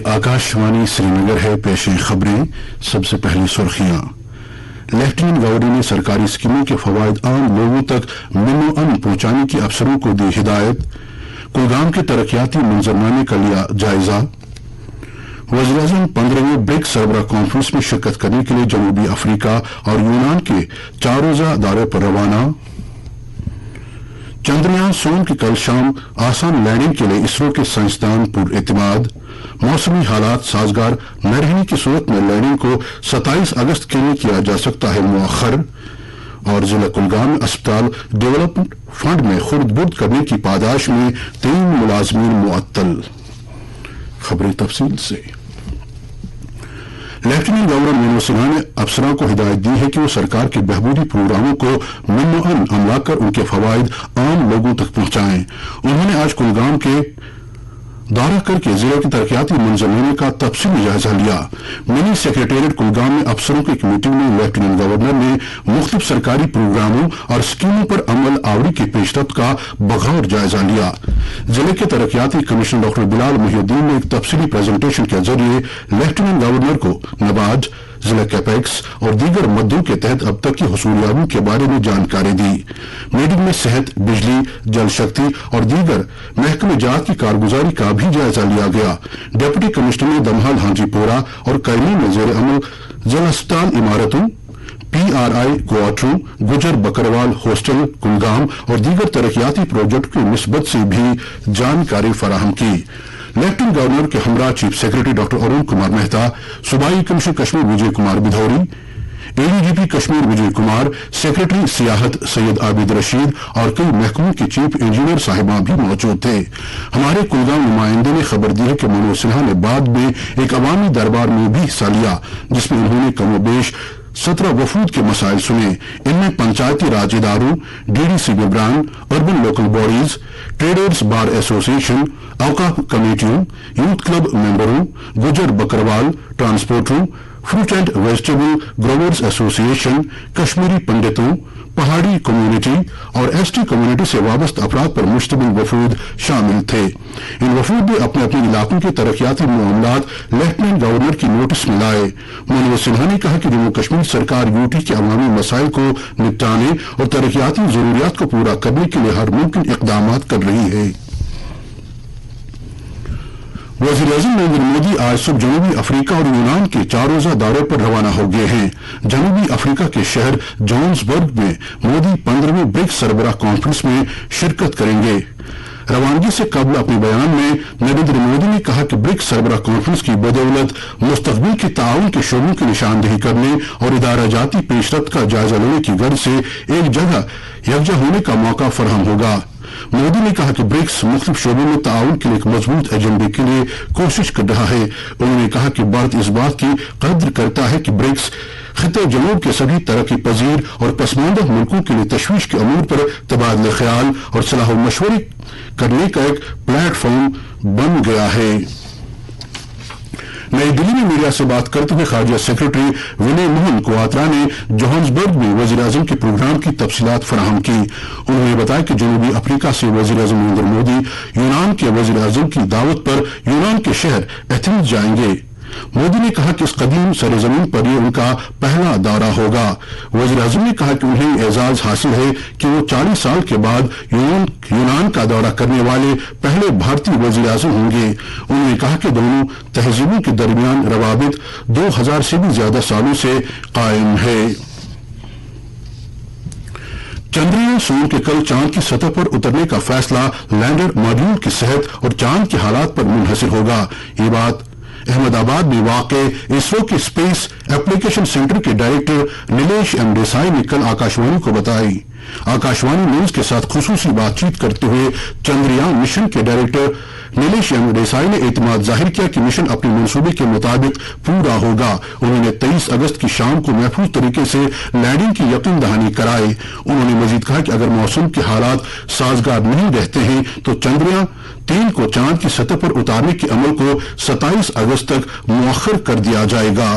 आकाशवाणी श्रीनगर है। पेश खबरें। सबसे पहली सुर्खियां। लेफ्टिनेंट गवर्नर ने सरकारी स्कीमों के फवायद आम लोगों तक मिनो-अन पहुंचाने की अफसरों को दी हिदायत। कुलगाम के तरक्याती मंजरनामे का लिया जायजा। वज़ीर-ए-आज़म 15वें ब्रिक्स सरबराह कॉन्फ्रेंस में शिरकत करने के लिए जनूबी अफ्रीका और यूनान के 4 रोजा दौरे पर रवाना। चंद्रयान सोम की कल शाम आसान लैंडिंग के लिए इसरो के साइंसदान पूर्ण एतमाद। मौसमी हालात साजगार न रहने की सूरत में लैंडिंग को 27 अगस्त के लिए किया जा सकता है मुअख्खर। और जिला कुलगाम में अस्पताल डेवलपमेंट फंड में खुर्द-बुर्द करने की पादाश में 3 मुलाजमीन मुअत्तल। खबरें तफसील से। लेफ्टिनेंट गवर्नर मनोज सिन्हा ने अफसरों को हिदायत दी है कि वो सरकार के बहबूदी प्रोग्रामों को मिनो-अन अमला कर उनके फवायद आम लोगों तक पहुंचाएं। उन्होंने आज कुलगाम के दौरा करके जिले के तरक्याती मंजरनामे का तफसीली जायजा लिया। मिनी सेक्रेटेरिएट कुलगाम में अफसरों की एक मीटिंग में लेफ्टिनेंट गवर्नर ने मुख्तलिफ सरकारी प्रोग्रामों और स्कीमों पर अमल आवरी की पेशरफ्त का बगौर जायजा लिया। जिले के तरक्याती कमिश्नर डॉक्टर बिलाल मुहिउद्दीन ने एक तफसीली प्रेजेंटेशन के जरिए लेफ्टिनेंट गवर्नर को नबार्ड, जिला कैपेक्स और दीगर मद्दों के तहत अब तक की हुसूलियातों के बारे में जानकारी दी। मीटिंग में सेहत, बिजली, जल शक्ति और दीगर महकमे जात की कारगुजारी का भी जायजा लिया गया। डिप्टी कमिश्नर ने दमहाल हांजीपोरा और करनी में जेर अमल जिला अस्पताल इमारतों, PRI क्वार्टरों, गुजर बकरवाल हॉस्टल कुलगाम और दीगर तरक्याती प्रोजेक्ट की निस्बत से भी जानकारी फराहम की। लेफ्टिनेंट गवर्नर के हमरा chief secretary doctor Arun Kumar Mehta, सूबाई commissioner Kashmir Vijay Kumar बिधौरी, ADGP Kashmir Vijay Kumar, secretary सियाहत Syed Abid Rashid और कई महकमों के चीफ इंजीनियर साहिबा भी मौजूद थे। हमारे कुलगाम नुमाइंदे ने खबर दी है कि मनोज सिन्हा ने बाद में एक अवामी दरबार में भी हिस्सा लिया, जिसमें उन्होंने कमोबेश 17 वफूद के मसाइल सुने। इनमें पंचायती राज इदारों, DDC विबरान, urban local bodies, traders bar association, औकाफ कमेटियों, यूथ क्लब मेंबरों, गुजर बकरवाल ट्रांसपोर्टरों, fruit and vegetable growers association, Kashmiri पंडितों, पहाड़ी कम्युनिटी और ST कम्युनिटी से वाबस्ता अफराद पर मुश्तमिल वफूद शामिल थे। इन वफूद ने अपने अपने इलाकों के तरक्याती मामलात लेफ्टिनेंट गवर्नर की नोटिस में लाए। मनोज सिन्हा ने कहा कि जम्मू कश्मीर सरकार UT के अवामी मसाइल को निपटाने और तरक्याती जरूरियात को पूरा करने के लिए हर मुमकिन इकदाम कर रही है। वज़ीर-ए-आज़म नरेंद्र मोदी आज सुबह जनूबी अफ्रीका और यूनान के 4 रोजा दौरे पर रवाना हो गए हैं। जनूबी अफ्रीका के शहर जोहान्सबर्ग में मोदी 15वें ब्रिक्स सरबराह कॉन्फ्रेंस में शिरकत करेंगे। रवानगी से कबल अपने बयान में नरेंद्र मोदी ने कहा कि ब्रिक्स सरबराह कॉन्फ्रेंस की बदौलत मुस्तकबिल के ताउन के शोबों की निशानदेही करने और इदारा जाती पेशरफ्त का जायजा लेने की गर्ज से एक जगह यकजा होने का मौका फराहम होगा। मोदी ने कहा कि ब्रिक्स मुख्तलिफ शोबों में ताउन के लिए एक मजबूत एजेंडे के लिए कोशिश कर रहा है। उन्होंने कहा कि भारत इस बात की कद्र करता है कि ब्रिक्स खिते जनूब के सभी तरक्की पजीर और पसमानदा मुल्कों के लिए तशवीश के अमूर पर तबादला ख्याल और सलाह मशवरे करने का एक प्लेटफॉर्म बन गया है। नई दिल्ली में मीडिया से बात करते हुए खारजा सेक्रेटरी विनय मोहन क्वात्रा ने जोहान्सबर्ग में वज़ीर-ए-आज़म के प्रोग्राम की तफसीलात फराहम की। उन्होंने बताया कि जनूबी अफ्रीका से वज़ीर-ए-आज़म नरेंद्र मोदी यूनान के वज़ीर-ए-आज़म की दावत पर यूनान के शहर एथेंस जाएंगे। मोदी ने कहा कि इस कदीम सरजमीन पर यह उनका पहला दौरा होगा। वज़ीर-ए-आज़म ने कहा कि उन्हें एजाज हासिल है कि वो 40 साल के बाद यूनान का दौरा करने वाले पहले भारतीय वज़ीर-ए-आज़म होंगे। उन्होंने कहा कि दोनों तहजीबों के दरमियान रवाबित 2000 से भी ज्यादा सालों से कायम है। चंद्रयान सोम के कल चांद की सतह पर उतरने का फैसला लैंडर मॉड्यूल की सेहत और चांद के हालात पर मुनहसर होगा। ये बात अहमदाबाद में वाक़े इसरो के स्पेस एप्लीकेशन सेंटर के डायरेक्टर नीलेश M देसाई ने कल आकाशवाणी को बताई। आकाशवाणी न्यूज के साथ खुसूसी बातचीत करते हुए चंद्रयान मिशन के डायरेक्टर नीलेश M देसाई ने एतमाद जाहिर किया कि मिशन अपने मंसूबे के मुताबिक पूरा होगा। उन्होंने 23 अगस्त की शाम को महफूज तरीके से लैंडिंग की यकीन दहानी कराई। उन्होंने मजीद कहा कि अगर मौसम के हालात साजगार नहीं रहते हैं तो चंद्रयान 3 को चांद की सतह पर उतारने के अमल को 27 अगस्त तक मुअख्खर कर दिया जाएगा।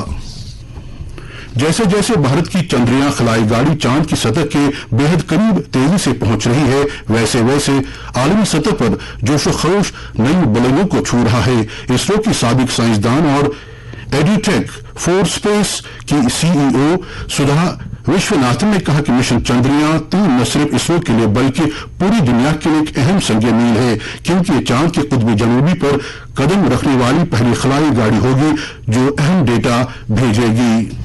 जैसे जैसे भारत की चंद्रयान खलाई गाड़ी चांद की सतह के बेहद करीब तेजी से पहुंच रही है, वैसे वैसे आलमी सतह पर जोशो खरोश नई बुलंदियों को छू रहा है। इसरो की साबिक साइंसदान और एड्यूटेक फॉर स्पेस की सीईओ सुधा विश्वनाथन ने कहा कि मिशन चंद्रयान 3 न सिर्फ इसरो के लिए बल्कि पूरी दुनिया के लिए एक अहम संज्ञा मील है, क्योंकि ये चांद के कुतुब जनूबी पर कदम रखने वाली पहली खलाई गाड़ी होगी जो अहम डेटा भेजेगी।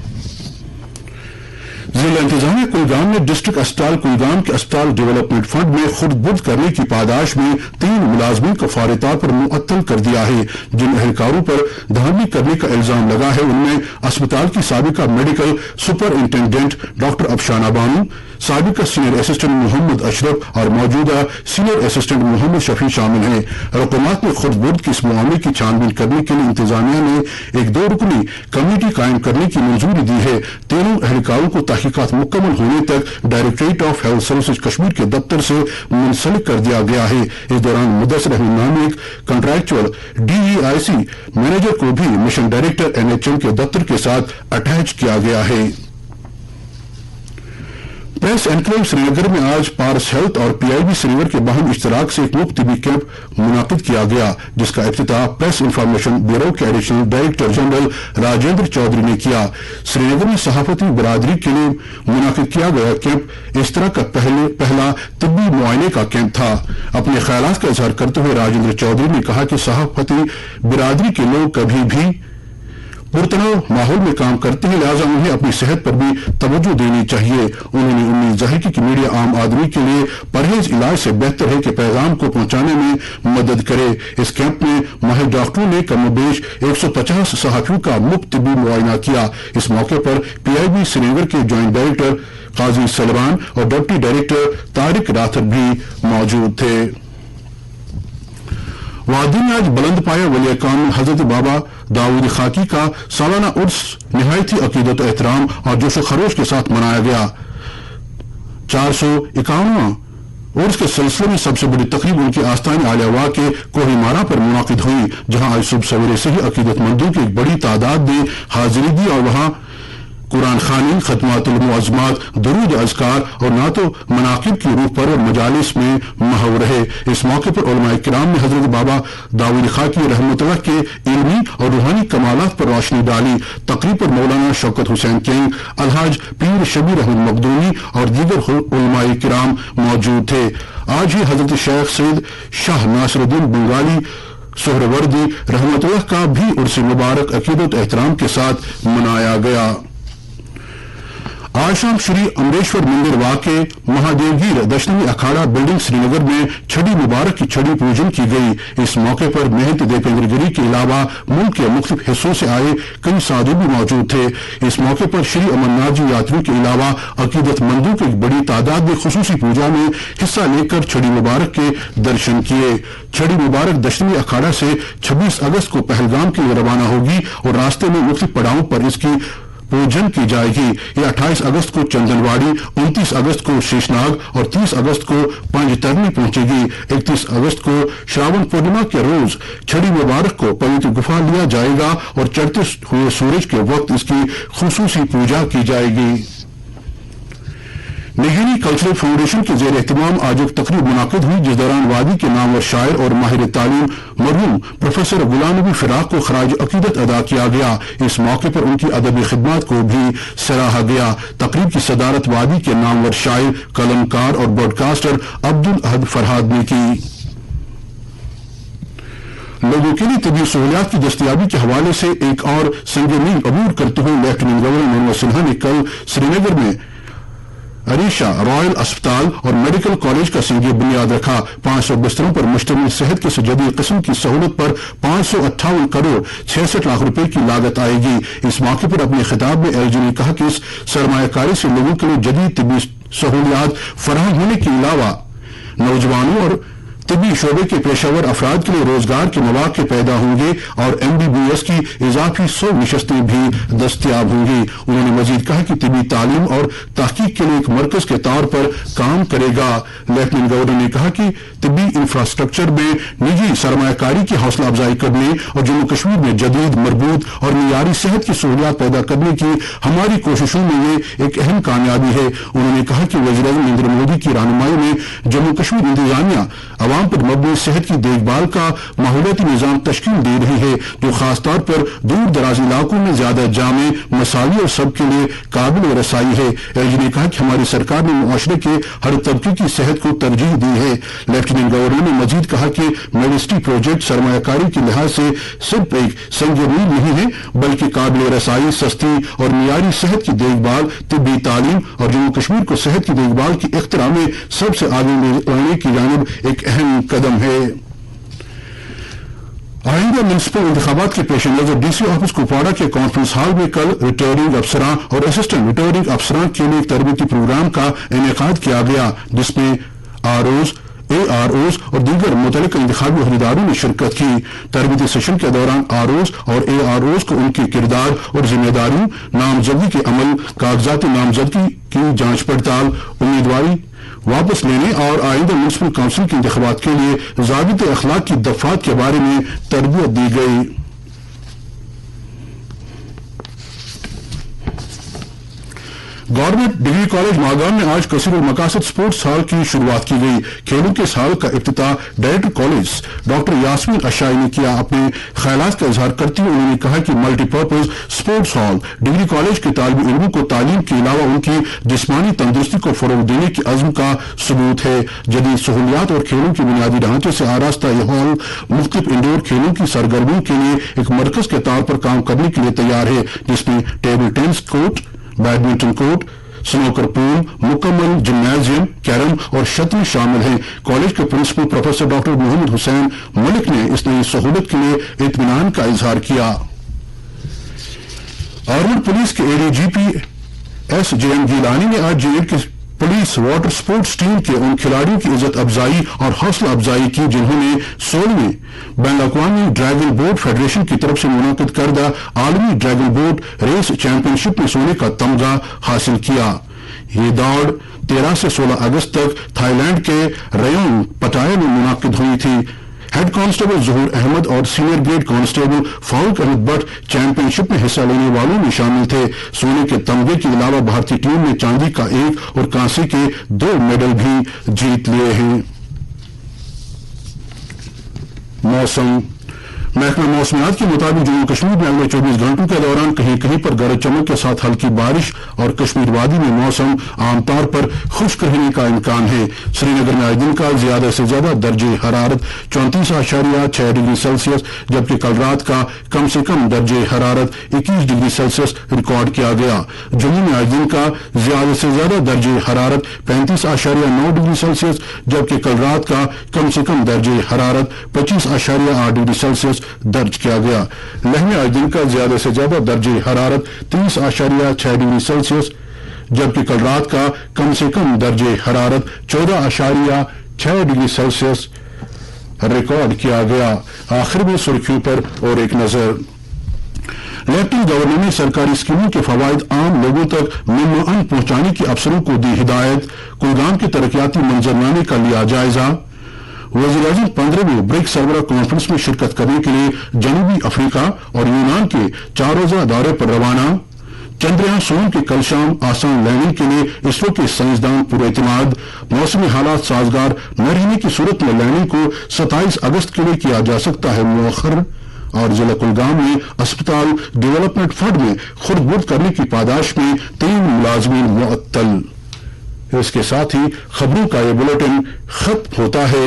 जिला इंतजामिया कुलगाम ने डिस्ट्रिक्ट अस्पताल कुलगाम के अस्पताल डेवलपमेंट फंड में खुर्द बुर्द करने की पादाश में 3 मुलाजमीन को फौरी तौर पर मुअत्तल कर दिया है। जिन एहलकारों पर धांधली करने का इल्जाम लगा है उनमें अस्पताल की साबिका मेडिकल सुपरिंटेंडेंट डॉक्टर अफशाना बानू, साबिका सीनियर असिस्टेंट मोहम्मद अशरफ और मौजूदा सीनियर असिस्टेंट मोहम्मद शफी शामिल हैं। हुकूमत ने खुर्द बुर्द की इस मामले की छानबीन करने के लिए इंतजामिया ने एक 2 रुकनी कमेटी कायम करने की मंजूरी दी है। तीनों एहलकारों को तहकीकात मुकम्मल होने तक directorate of health services Kashmir के दफ्तर से मुंसलिक कर दिया गया है। इस दौरान मुदस्सिर अहमद नामी एक कॉन्ट्रैक्चुअल DEIC मैनेजर को भी मिशन डायरेक्टर NHM के दफ्तर के साथ अटैच किया गया है। प्रेस एनक्लेव श्रीनगर में आज पारस हेल्थ और PIB श्रीनगर के बाहम इश्तराक से एक मुफ्त तिबी कैंप मुनाकिद किया गया, जिसका इफ्तिताह प्रेस इंफॉर्मेशन ब्यूरो के additional director general Rajendra Chaudhary ने किया। श्रीनगर में सहाफती बिरादरी के लिए मुनाकिद किया गया कैंप इस तरह का पहला तिब्बी मुआयने का कैंप था। अपने ख्यालात का इजहार करते हुए राजेंद्र चौधरी ने कहा कि सहाफती बिरादरी के लोग कभी भी पुरतनाव माहौल में काम करते हैं, लिहाजा उन्हें अपनी सेहत पर भी तवज्जो देनी चाहिए। उन्होंने उम्मीद जाहिर की कि मीडिया आम आदमी के लिए परहेज इलाज से बेहतर है कि पैगाम को पहुंचाने में मदद करे। इस कैंप में माहिर डॉक्टरों ने कमोबेश 150 सहाफियों का मुफ्त तिब्बी मुआयना किया। इस मौके पर PIB श्रीनगर के ज्वाइंट डायरेक्टर काजी सलमान और डिप्टी डायरेक्टर तारिक राथर भी मौजूद थे। वादी में आज बुलंद पाया वली कामिल हजरत बाबा दाऊद खाकी का सालाना उर्स निहायती अकीदत एहतराम और जोशो खरोश के साथ मनाया गया। 451वां उर्स के सिलसिले में सबसे बड़ी तकरीब उनकी आस्थान आलिया के कोहिमारा पर मुनाकिद हुई, जहां आज सुबह सवेरे से ही अकीदतमंदों की एक बड़ी तादाद ने हाजिरी दी और वहां कुरान खानी, खतमातुल मुअज़्ज़मात, दुरूद अज़कार और नातो मनाकिब की रूह पर मजालिस में महव रहे। इस मौके पर उलमाए किराम ने हजरत बाबा दाऊद खाकी रहमतुल्लाह के इल्मी और रूहानी कमालात पर रोशनी डाली। तकरीब पर मौलाना शौकत हुसैन किंग, अलहाज पीर शबीर अहमद मखदूमी और दीगर उलमाए किराम मौजूद थे। आज ही हजरत शेख सैयद शाह नासिरुद्दीन बंगाली सोहरवर्दी रहमतुल्लाह का भी उर्स मुबारक अकीदत एहतराम के साथ मनाया गया। आज शाम श्री अमरेश्वर मंदिर वाक़े महादेवगीर दशमी अखाड़ा बिल्डिंग श्रीनगर में छड़ी मुबारक की छड़ी पूजन की गई। इस मौके पर महंत दीपेंद्र गिरी के अलावा मुल्क के मुख्तलिफ हिस्सों से आए कई साधु भी मौजूद थे। इस मौके पर श्री अमरनाथ जी यात्रियों के अलावा अकीदतमंदों की एक बड़ी तादाद ने खुसूसी पूजा में हिस्सा लेकर छड़ी मुबारक के दर्शन किए। छड़ी मुबारक दशमी अखाड़ा से 26 अगस्त को पहलगाम के लिए रवाना होगी और रास्ते में मुख्तलिफ पड़ावों पर इसकी पूजन की जाएगी। ये 28 अगस्त को चंदनवाड़ी, 29 अगस्त को शेषनाग और 30 अगस्त को पंजतरनी पहुंचेगी। 31 अगस्त को श्रावण पूर्णिमा के रोज छड़ी मुबारक को पवित्र गुफा लिया जाएगा और चढ़ते हुए सूरज के वक्त इसकी खुसूसी पूजा की जाएगी। निगेनी कल्चरल फाउंडेशन के जेर एहतमाम आज एक तकरीब मुनाकिद हुई, जिस दौरान वादी के नामवर शायर और माहिर तालीम मरहूम प्रोफेसर गुलाम नबी फिराक को खराज अकीदत अदा किया गया। इस मौके पर उनकी अदबी खिदमत को भी सराहा गया। तकरीब की सदारत वादी के नामवर शायर, कलमकार और ब्रॉडकास्टर अब्दुल अहद फरहाद ने की। लोगों के लिए तबी सहूलियात की दस्तयाबी के हवाले से एक और संग मील अबूर करते हुए लेफ्टिनेंट गवर्नर मनोज सिन्हा ने कल श्रीनगर में अरीशा रॉयल अस्पताल और मेडिकल कॉलेज का संग बुनियाद रखा। 500 बिस्तरों पर मुश्तमिल सेहत के जदीद किस्म की सहूलत पर 558 करोड़ 66 लाख रुपए की लागत आएगी। इस मौके पर अपने खिताब में LG ने कहा कि इस सरमायाकारी से लोगों के लिए जदीद तिबी सहूलियात फराहम होने के अलावा नौजवानों और طبی شعبے کے پیشہ ور افراد کے لیے روزگار کے مواقع پیدا ہوں گے اور MBBS کی اضافی 100 نشستیں بھی دستیاب ہوں گی۔ انہوں نے مزید کہا کہ طبی تعلیم اور تحقیق کے لیے ایک مرکز کے طور پر کام کرے گا۔ لیفٹیننٹ گورنر نے کہا کہ طبی انفراسٹرکچر میں نجی سرمایہ کاری کی حوصلہ افزائی کرنے اور جموں کشمیر میں جدید، مربوط اور معیاری صحت کی سہولیات پیدا کرنے کی ہماری کوششوں میں یہ ایک اہم کامیابی ہے۔ انہوں نے کہا کہ وزیر اعظم نریندر مودی کی رہنمائی میں جموں کشمیر انتظامیہ عوام پر مبنی صحت کی دیکھ بھال کا ماحولیاتی نظام تشکیل دے رہی ہے، جو خاص طور پر دور دراز علاقوں میں زیادہ جامع، مساوی اور سب کے لیے قابل رسائی ہے۔ LG نے کہا کہ ہماری سرکار نے معاشرے کے ہر طبقے کی صحت کو ترجیح دی ہے۔ لیفٹیننٹ گورنر نے مزید کہا کہ میڈسٹی پروجیکٹ سرمایہ کاری کے لحاظ سے صرف ایک سنگ میل نہیں ہے، بلکہ قابل رسائی، سستی اور معیاری صحت کی دیکھ بھال، طبی تعلیم اور جموں کشمیر کو صحت کی دیکھ بھال کی اختراع میں سب سے آگے لے جانے کی جانب ایک اہم قدم ہے۔ آئندہ میونسپل انتخابات کے پیش نظر DC آفس کپواڑہ کے کانفرنس ہال میں کل ریٹرننگ افسران اور اسسٹنٹ ریٹرننگ افسران کے لیے ایک تربیتی پروگرام کا انعقاد کیا گیا، جس میں ROs، AROs اور دیگر متعلقہ انتخابی عہدیداروں نے شرکت کی۔ تربیتی سیشن کے دوران ROs اور AROs کو ان کے کردار اور ذمہ داریوں، نامزدگی کے عمل، کاغذات نامزدگی کی جانچ پڑتال، امیدواری واپس لینے اور آئندہ میونسپل کونسل کے انتخابات کے لیے ضابطۂ اخلاق کی دفعات کے بارے میں تربیت دی گئی۔ گورنمنٹ ڈگری کالج ماگام میں آج کثیر المقاصد سپورٹس ہال کی شروعات کی گئی۔ کھیلوں کے سال کا افتتاح director college doctor Yasmin Ashai نے کیا۔ اپنے خیالات کا اظہار کرتے ہوئے انہوں نے کہا کہ multi purpose sports hall degree college کے طالب علموں کو تعلیم کے علاوہ ان کی جسمانی تندرستی کو فروغ دینے کے عزم کا ثبوت ہے۔ جدید سہولیات اور کھیلوں کے بنیادی ڈھانچے سے آراستہ یہ ہال مختلف انڈور کھیلوں کی سرگرمیوں کے لیے ایک مرکز کے طور پر کام کرنے کے لیے تیار ہے، جس میں table tennis court, badminton court, snooker pool, مکمل جمنازیم، کیرم اور شطرنج شامل ہیں۔ کالج کے principal professor doctor Muhammad Hussain Malik نے اس نئی سہولت کے لیے اطمینان کا اظہار کیا۔ آرمڈ پولیس کے ADGP SJM گیلانی نے آج JNK کے پولیس واٹر سپورٹس ٹیم کے ان کھلاڑیوں کی عزت افزائی اور حوصلہ افزائی کی جنہوں نے 16ویں بین الاقوامی ڈریگن بوٹ فیڈریشن کی طرف سے منعقد کردہ عالمی ڈریگن بوٹ ریس چیمپئن شپ میں سونے کا تمغہ حاصل کیا۔ یہ دوڑ 13 سے 16 اگست تک تھائی لینڈ کے ریونگ پٹایا میں منعقد ہوئی تھی۔ ہیڈ کانسٹیبل ظہور احمد اور senior grade constable Farooq Ahmad Bhat championship میں حصہ لینے والوں میں شامل تھے۔ سونے کے تمغے کے علاوہ بھارتی ٹیم نے چاندی کا 1 اور کانسے کے 2 میڈل بھی جیت لیے ہیں۔ موسم محکمہ موسمیات کے مطابق جموں کشمیر میں اگلے 24 گھنٹوں کے دوران کہیں کہیں پر گرج چمک کے ساتھ ہلکی بارش اور کشمیر وادی میں موسم عام طور پر خشک رہنے کا امکان ہے۔ سری نگر میں آج دن کا زیادہ سے زیادہ درجہ حرارت 34.6 ڈگری سیلسیس جبکہ کل رات کا کم سے کم درجہ حرارت 21 ڈگری سیلسیس ریکارڈ کیا گیا۔ جموں میں آج دن کا زیادہ سے زیادہ درجہ حرارت 35.9 ڈگری سیلسیس جبکہ کل رات کا کم سے کم درجہ حرارت 25.8 ڈگری سیلسیس درج کیا گیا۔ لیہ میں آج دن کا زیادہ سے زیادہ درجہ حرارت 30.6 ڈگری سیلسیس جبکہ کل رات کا کم سے کم درجہ حرارت 14.6 ڈگری سیلسیس ریکارڈ کیا گیا۔ آخر میں سرخیوں پر اور ایک نظر۔ لیفٹیننٹ گورنر نے سرکاری اسکیموں کے فوائد عام لوگوں تک ممنوعاً پہنچانے کی افسروں کو دی ہدایت۔ کلگام کے ترقیاتی منظرنامے کا لیا جائزہ۔ وزیر اعظم 15ویں برک سربراہ کانفرنس میں شرکت کرنے کے لیے جنوبی افریقہ اور یونان کے 4 روزہ دورے پر روانہ۔ چندریان سوم کے کل شام آسان لینڈنگ کے لیے اسرو کے سائنسدان پورے اعتماد۔ موسمی حالات سازگار نہ رہنے کی صورت میں لینڈنگ کو 27 اگست کے لیے کیا جا سکتا ہے مؤخر۔ اور ضلع کلگام میں اسپتال ڈیولپمنٹ فنڈ میں خرد برد کرنے کی پاداش میں 3 ملازمین معطل۔ اس کے ساتھ ہی خبروں کا یہ بلیٹن ختم ہوتا ہے۔